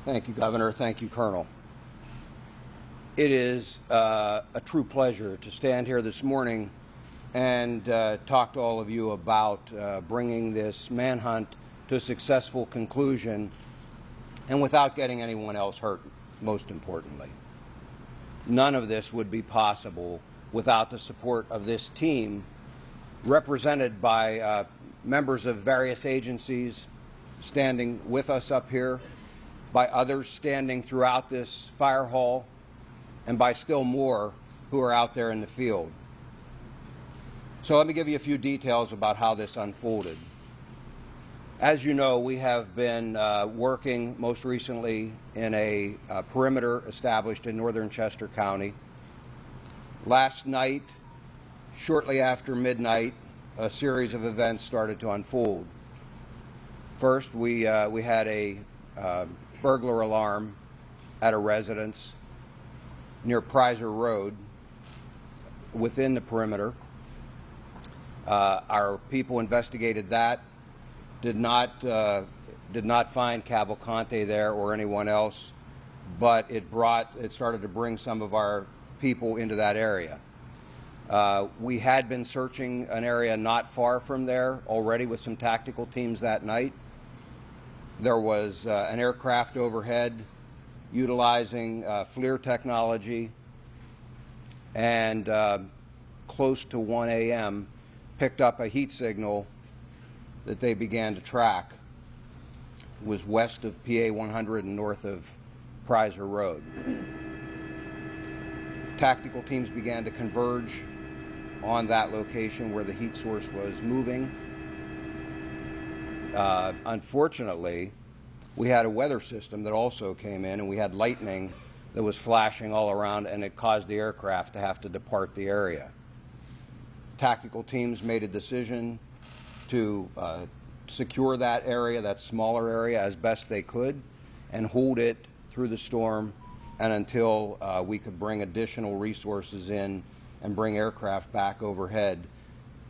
Thank you, Governor. Thank you, Colonel. It is a true pleasure to stand here this morning and talk to all of you about bringing this manhunt to a successful conclusion and without getting anyone else hurt, most importantly. None of this would be possible without the support of this team represented by members of various agencies standing with us up here, by others standing throughout this fire hall, and by still more who are out there in the field. So let me give you a few details about how this unfolded. As you know, we have been working most recently in a perimeter established in northern Chester County. Last night, shortly after midnight, a series of events started to unfold. First, we had a burglar alarm at a residence near Prizer Road within the perimeter. Our people investigated that, did not find Cavalcante there or anyone else, but it started to bring some of our people into that area. We had been searching an area not far from there already with some tactical teams that night. There was an aircraft overhead utilizing FLIR technology, and close to 1 a.m. picked up a heat signal that they began to track. It was west of PA 100 and north of Prizer Road. Tactical teams began to converge on that location where the heat source was moving. Unfortunately, we had a weather system that also came in, and we had lightning that was flashing all around, and it caused the aircraft to have to depart the area. Tactical teams made a decision to secure that area, that smaller area, as best they could, and hold it through the storm and until we could bring additional resources in and bring aircraft back overhead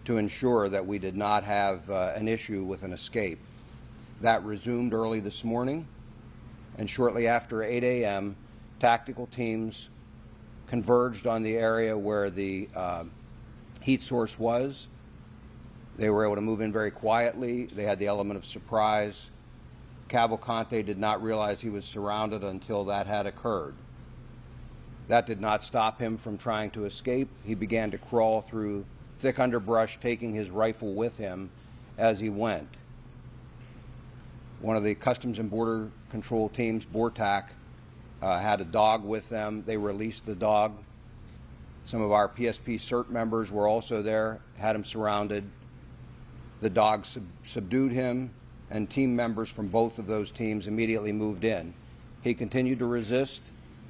to ensure that we did not have an issue with an escape. That resumed early this morning, and shortly after 8 a.m., tactical teams converged on the area where the heat source was. They were able to move in very quietly. They had the element of surprise. Cavalcante did not realize he was surrounded until that had occurred. That did not stop him from trying to escape. He began to crawl through thick underbrush, taking his rifle with him as he went. One of the Customs and Border Control teams, BORTAC, had a dog with them. They released the dog. Some of our PSP CERT members were also there, had him surrounded. The dog subdued him, and team members from both of those teams immediately moved in. He continued to resist,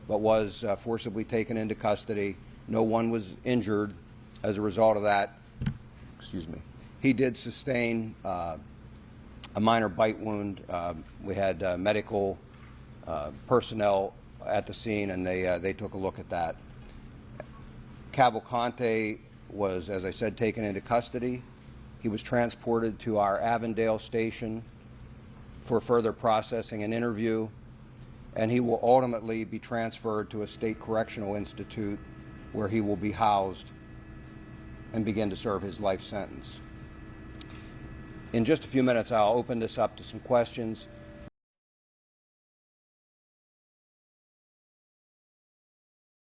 but was forcibly taken into custody. No one was injured as a result of that. Excuse me. He did sustain a minor bite wound. We had medical personnel at the scene, and they took a look at that. Cavalcante was, as I said, taken into custody. He was transported to our Avondale station for further processing and interview, and he will ultimately be transferred to a state correctional institute where he will be housed and begin to serve his life sentence. In just a few minutes, I'll open this up to some questions.